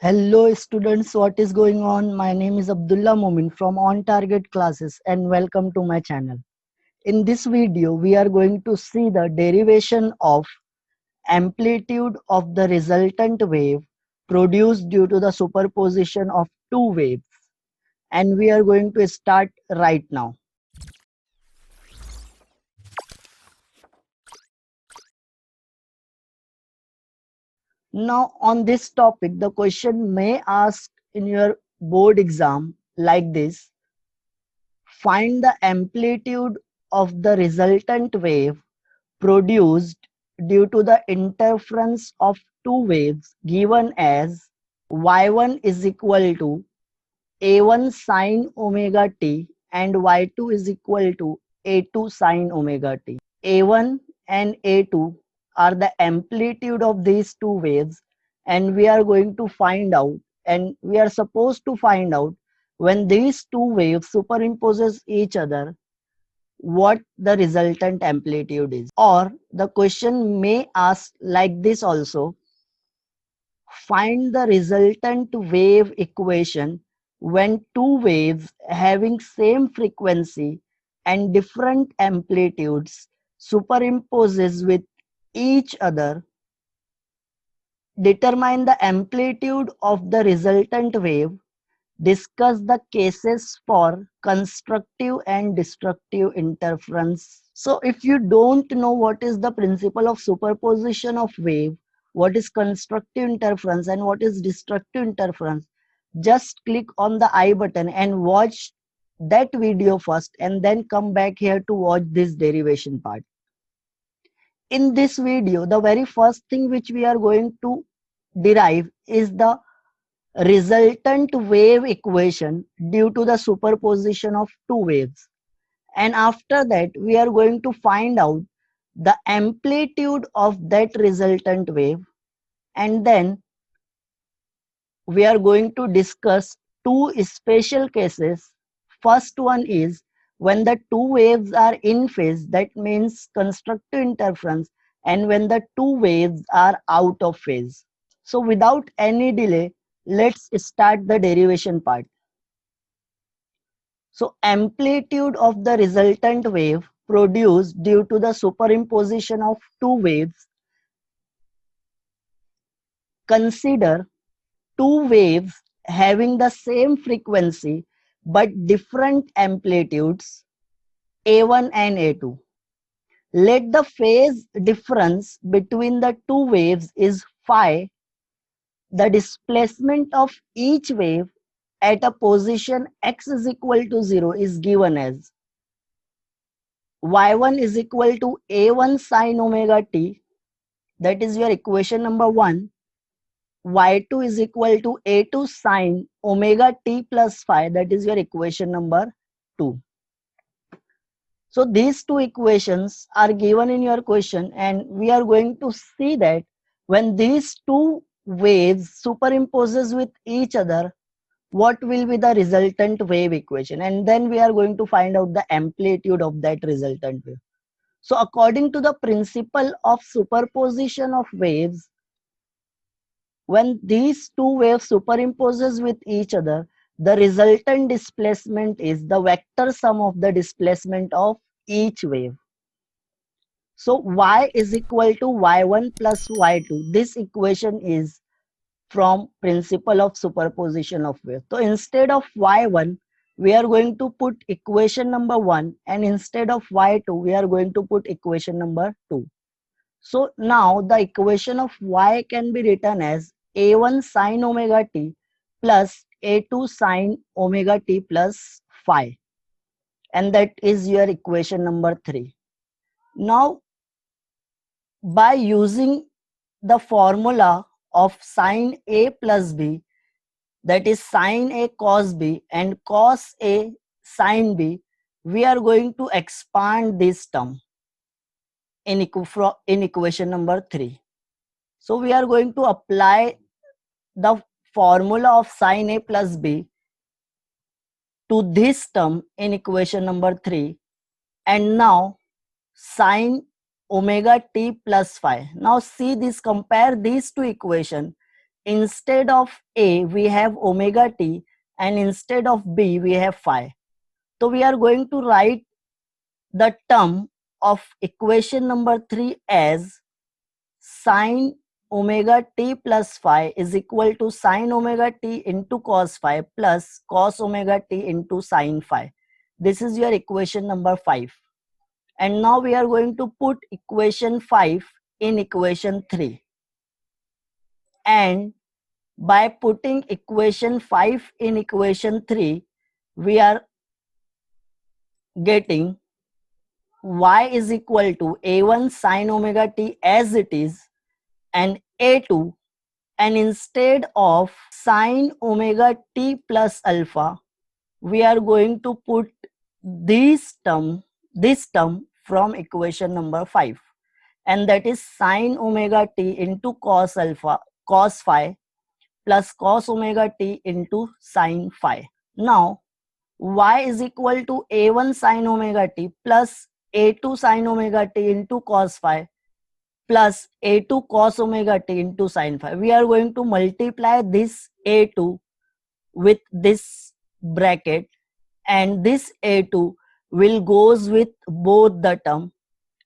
Hello students, what is going on? My name is Abdullah Momin from On Target Classes and welcome to my channel. In this video, we are going to see the derivation of amplitude of the resultant wave produced due to the superposition of two waves, and we are going to start right now. Now on this topic, the question may ask in your board exam like this: find the amplitude of the resultant wave produced due to the interference of two waves given as y1 is equal to a1 sine omega t and y2 is equal to a2 sine omega t. A1 and A2 are the amplitude of these two waves, and we are going to find out, and we are supposed to find out, when these two waves superimposes each other, what the resultant amplitude is. Or the question may ask like this also: find the resultant wave equation when two waves having same frequency and different amplitudes superimposes with each other. Determine the amplitude of the resultant wave. Discuss the cases for constructive and destructive interference. So if you don't know what is the principle of superposition of wave, what is constructive interference and what is destructive interference, just click on the I button and watch that video first and then come back here to watch this derivation part. In this video, the very first thing which we are going to derive is the resultant wave equation due to the superposition of two waves. And after that, we are going to find out the amplitude of that resultant wave. And then we are going to discuss two special cases. First one is when the two waves are in phase, that means constructive interference, and when the two waves are out of phase. So without any delay, let's start the derivation part. So amplitude of the resultant wave produced due to the superimposition of two waves. Consider two waves having the same frequency but different amplitudes, A1 and A2. Let the phase difference between the two waves is phi. The displacement of each wave at a position x is equal to 0 is given as y1 is equal to a1 sine omega t, that is your equation number 1. Y2 is equal to a2 sine omega t plus phi, that is your equation number 2. So these two equations are given in your question, and we are going to see that when these two waves superimposes with each other, what will be the resultant wave equation, and then we are going to find out the amplitude of that resultant wave. So according to the principle of superposition of waves, when these two waves superimposes with each other, the resultant displacement is the vector sum of the displacement of each wave. So y is equal to y1 plus y2. This equation is from principle of superposition of waves. So instead of y1, we are going to put equation number 1, and instead of y2, we are going to put equation number 2. So now the equation of y can be written as a1 sine omega t plus a2 sine omega t plus phi, and that is your equation number 3. Now by using the formula of sine a plus b, that is sine a cos b and cos a sine b, we are going to expand this term in equation number 3. So we are going to apply the formula of sine a plus b to this term in equation number 3, and now sine omega t plus phi. Now see this, compare these two equations. instead of A we have omega t and instead of B we have phi. So we are going to write the term of equation number 3 as sine omega t plus phi is equal to sine omega t into cos phi plus cos omega t into sine phi. This is your equation number 5. And now we are going to put equation 5 in equation 3. And by putting equation 5 in equation 3, we are getting y is equal to a1 sine omega t as it is and a2, and instead of sine omega t plus alpha we are going to put this term from equation number 5, and that is sine omega t into cos phi plus cos omega t into sine phi. Now y is equal to a1 sine omega t plus a2 sine omega t into cos phi plus a2 cos omega t into sine phi. We are going to multiply this a2 with this bracket, and this a2 will goes with both the term,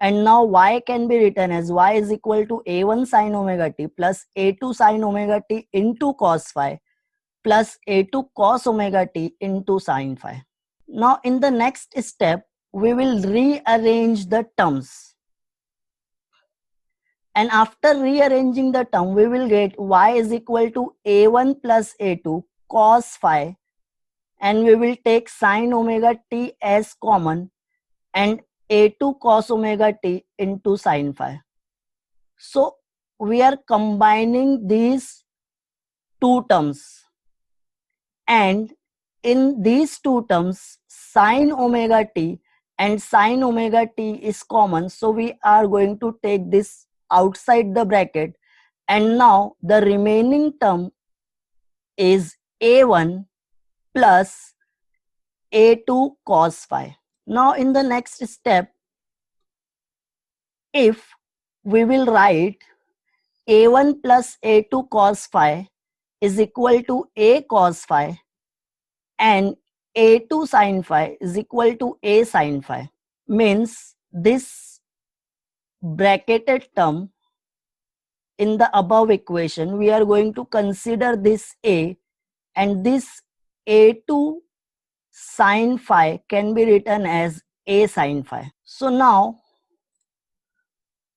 and now y can be written as y is equal to a1 sine omega t plus a2 sine omega t into cos phi plus a2 cos omega t into sine phi. Now in the next step we will rearrange the terms, and after rearranging the term we will get y is equal to a1 plus a2 cos phi, and we will take sine omega t as common and a2 cos omega t into sine phi. So we are combining these two terms, and in these two terms sine omega t and sine omega t is common, so we are going to take this outside the bracket, and now the remaining term is a1 plus a2 cos phi. Now in the next step, if we will write a1 plus a2 cos phi is equal to a cos phi and a2 sin phi is equal to a sin phi, means this bracketed term in the above equation we are going to consider this a, and this a2 sin phi can be written as a sin phi. So now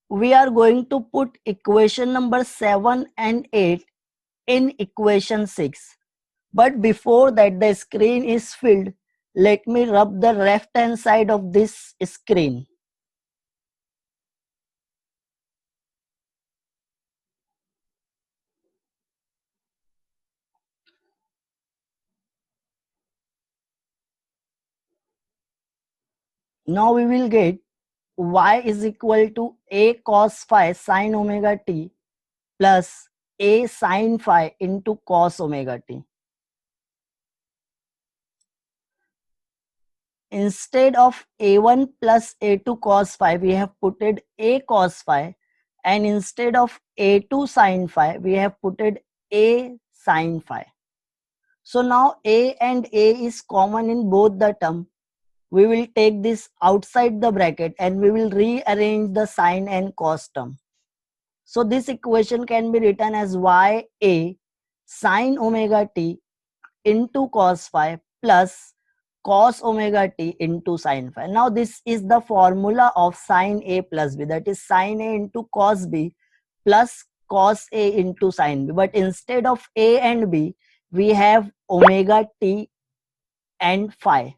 we are going to put equation number 7 and 8 in equation 6. But before that the screen is filled, let me rub the left hand side of this screen. Now we will get y is equal to a cos phi sin omega t plus a sin phi into cos omega t. Instead of a1 plus a2 cos phi, we have putted a cos phi, and instead of a2 sin phi, we have putted a sin phi. So now a and a is common in both the term. We will take this outside the bracket and we will rearrange the sine and cos term. So this equation can be written as y a sine omega t into cos phi plus cos omega t into sin phi. Now this is the formula of sine a plus b, that is sine a into cos b plus cos a into sin b. But instead of a and b, we have omega t and phi.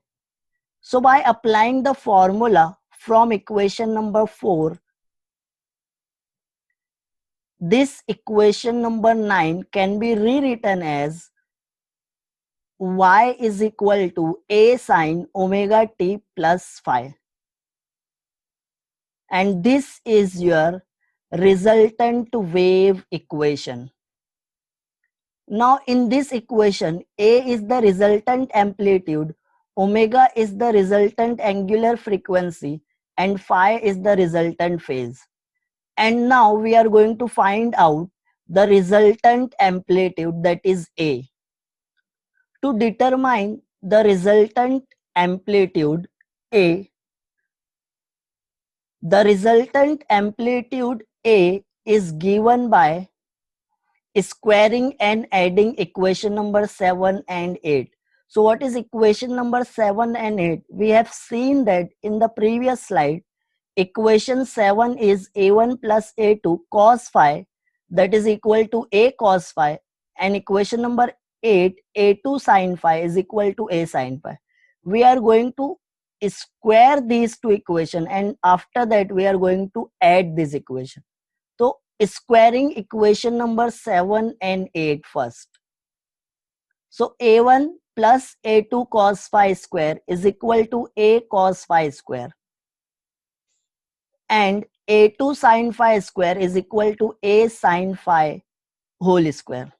So by applying the formula from equation number 4, this equation number 9 can be rewritten as y is equal to a sine omega t plus phi, and this is your resultant wave equation. Now in this equation, a is the resultant amplitude, omega is the resultant angular frequency, and phi is the resultant phase. And now we are going to find out the resultant amplitude, that is A. To determine the resultant amplitude A, the resultant amplitude A is given by squaring and adding equation number 7 and 8. So what is equation number 7 and 8? We have seen that in the previous slide. Equation 7 is a1 plus a2 cos phi, that is equal to a cos phi, and equation number 8, a2 sin phi, is equal to a sin phi. We are going to square these two equations, and after that we are going to add this equation. So squaring equation number 7 and 8 first. So a1 plus a2 cos phi square is equal to a cos phi square, and a2 sin phi square is equal to a sin phi whole square.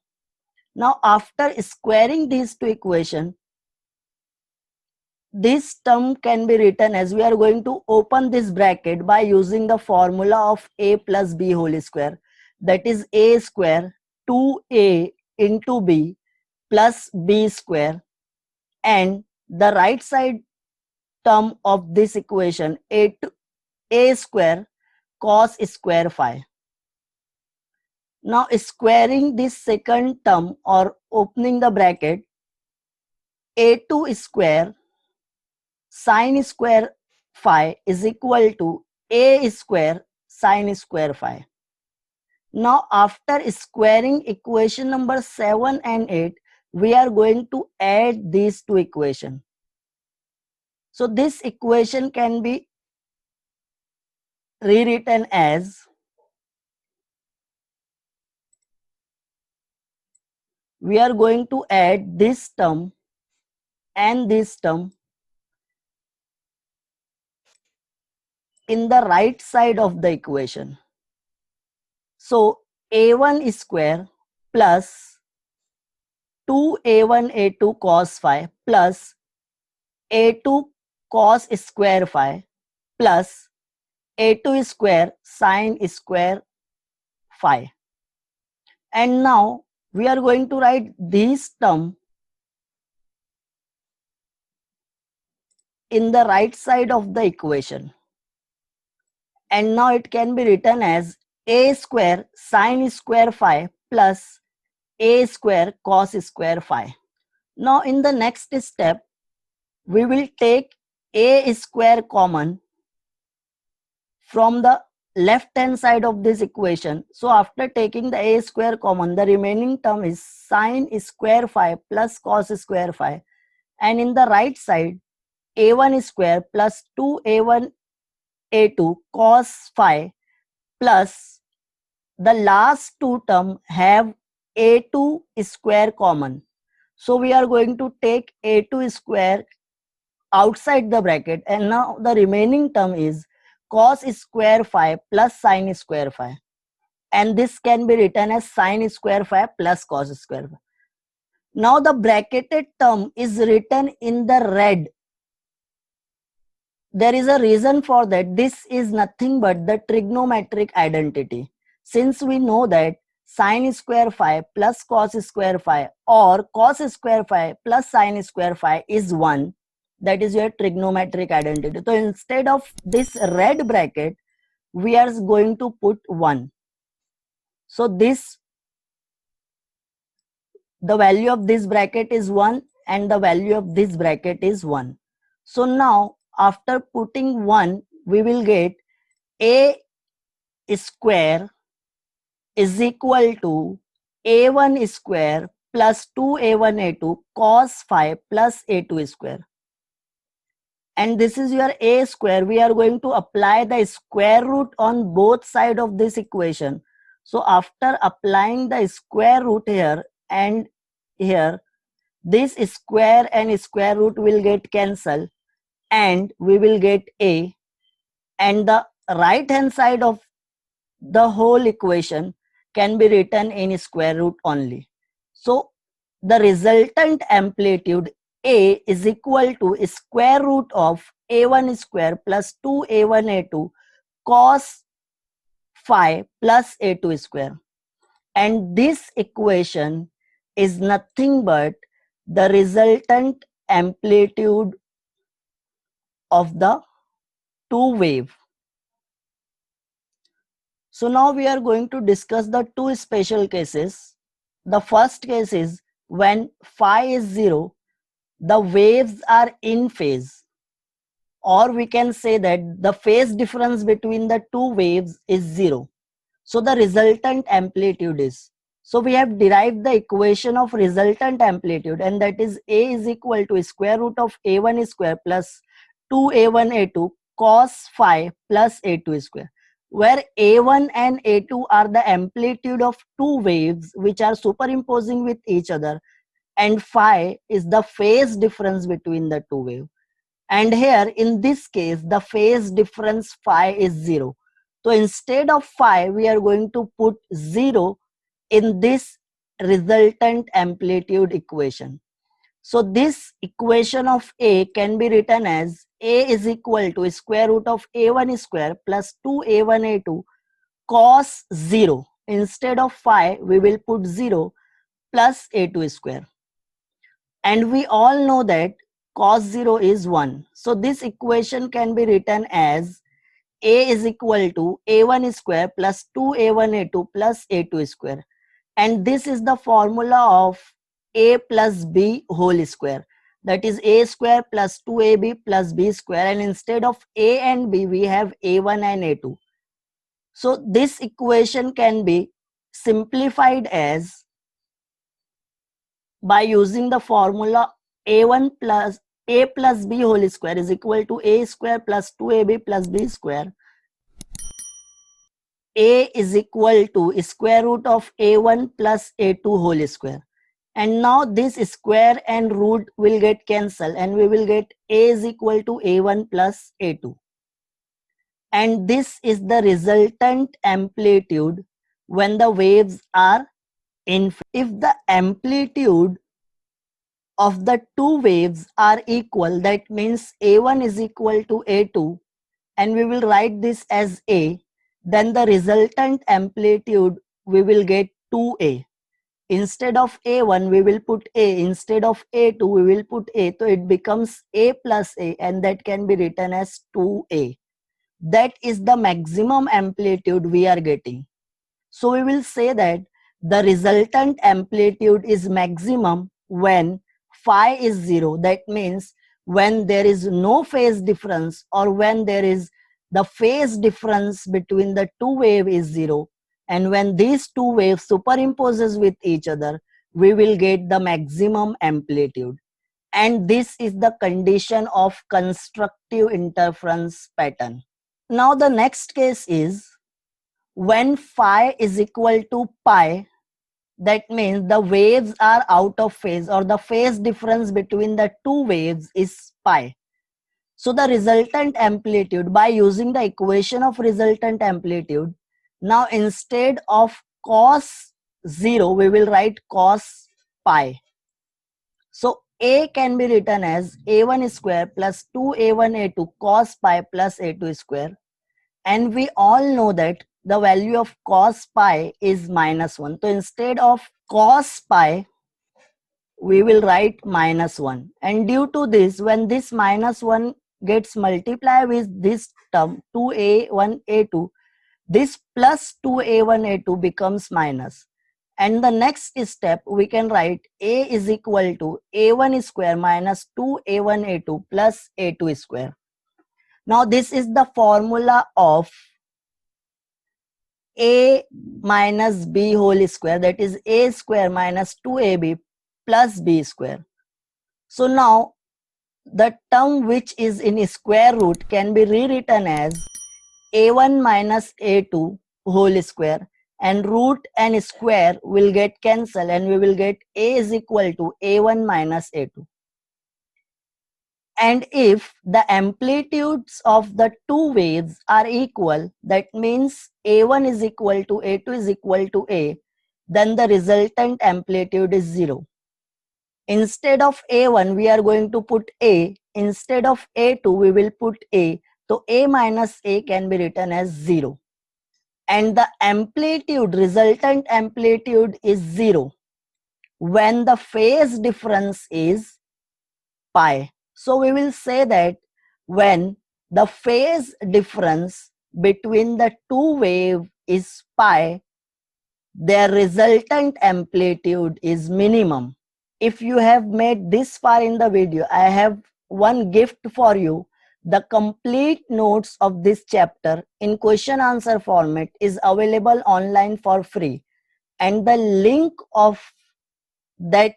Now after squaring these two equations, this term can be written as, we are going to open this bracket by using the formula of a plus b whole square, that is a square 2a into b plus b square, and the right side term of this equation a square cos square phi. Now squaring this second term or opening the bracket, a2 square sin square phi is equal to a square sin square phi. Now after squaring equation number 7 and 8, we are going to add these two equations. So this equation can be rewritten as, we are going to add this term and this term in the right side of the equation. So a1 square plus 2a1 a2 cos phi plus a2 cos square phi plus a2 square sin square phi. And now we are going to write this term in the right side of the equation. And now it can be written as a square sin square phi plus a square cos square phi. Now in the next step, we will take a square common from the left hand side of this equation. So after taking the a square common, the remaining term is sin square phi plus cos square phi, and in the right side a1 square plus 2a1 a2 cos phi plus the last two term have a2 square common. So we are going to take a2 square outside the bracket, and now the remaining term is cos square phi plus sin square phi, and this can be written as sin square phi plus cos square phi. Now the bracketed term is written in the red. There is a reason for that. This is nothing but the trigonometric identity. Since we know that sin square phi plus cos square phi or cos square phi plus sin square phi is 1, that is your trigonometric identity. So instead of this red bracket, we are going to put 1. So this, the value of this bracket is 1 and the value of this bracket is 1. So now after putting 1, we will get a square is equal to a1 square plus 2a1 a2 cos phi plus a2 square. And this is your a square. We are going to apply the square root on both sides of this equation. So after applying the square root here and here, this square and square root will get cancelled and we will get a, and the right hand side of the whole equation can be written in square root only. So the resultant amplitude A is equal to square root of a1 square plus 2a1 a2 cos phi plus a2 square. and this equation is nothing but the resultant amplitude of the two wave. So now we are going to discuss the two special cases. The first case is when phi is 0, the waves are in phase, or we can say that the phase difference between the two waves is 0. So the resultant amplitude is. So we have derived the equation of resultant amplitude, and that is A is equal to square root of A1 square plus 2A1 A2 cos phi plus A2 square, where A1 and A2 are the amplitude of two waves which are superimposing with each other, and phi is the phase difference between the two waves. And here in this case the phase difference phi is 0. So instead of phi we are going to put 0 in this resultant amplitude equation. So this equation of A can be written as A is equal to square root of A1 square plus 2A1 A2 cos 0. Instead of phi we will put 0 plus A2 square. And we all know that cos 0 is 1. So this equation can be written as A is equal to A1 square plus 2A1 A2 plus A2 square. And this is the formula of A plus B whole square. That is A square plus 2AB plus B square. And instead of A and B, we have A1 and A2. So this equation can be simplified as by using the formula A1 plus A plus B whole square is equal to A square plus 2AB plus B square. A is equal to square root of A1 plus A2 whole square. And now this square and root will get cancelled, and we will get A is equal to A1 plus A2. And this is the resultant amplitude when the waves are in phase. If the amplitude of the two waves are equal, that means A1 is equal to A2, and we will write this as A, then the resultant amplitude we will get 2A. Instead of A1 we will put A, instead of A2 we will put A, so it becomes A plus A, and that can be written as 2A. That is the maximum amplitude we are getting. So we will say that the resultant amplitude is maximum when phi is 0. That means when there is no phase difference, or when there is the phase difference between the two waves is 0. And when these two waves superimposes with each other, we will get the maximum amplitude. And this is the condition of constructive interference pattern. Now the next case is when phi is equal to pi. That means the waves are out of phase, or the phase difference between the two waves is pi. So the resultant amplitude, by using the equation of resultant amplitude, now instead of cos 0 we will write cos pi. So A can be written as A1 square plus 2A1 A2 cos pi plus A2 square. And we all know that the value of cos pi is -1. So instead of cos pi, we will write -1. And due to this, when this -1 gets multiplied with this term 2A1 A2, this plus 2A1 A2 becomes minus. And the next step, we can write A is equal to A1 square minus 2A1 A2 plus A2 square. Now this is the formula of A minus B whole square, that is A square minus 2AB plus B square. So now the term which is in square root can be rewritten as A1 minus A2 whole square, and root and square will get cancelled, and we will get A is equal to A1 minus A2. And if the amplitudes of the two waves are equal, that means A1 is equal to A2 is equal to A, then the resultant amplitude is 0. Instead of A1, we are going to put A. Instead of A2, we will put A. So A minus A can be written as 0. and the amplitude, resultant amplitude is 0 when the phase difference is pi. So we will say that when the phase difference between the two waves is pi, their resultant amplitude is minimum. If you have made this far in the video, I have one gift for you. The complete notes of this chapter in question answer format is available online for free, and the link of that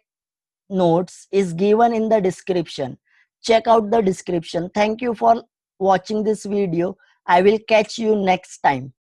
notes is given in the description. Check out the description. Thank you for watching this video. I will catch you next time.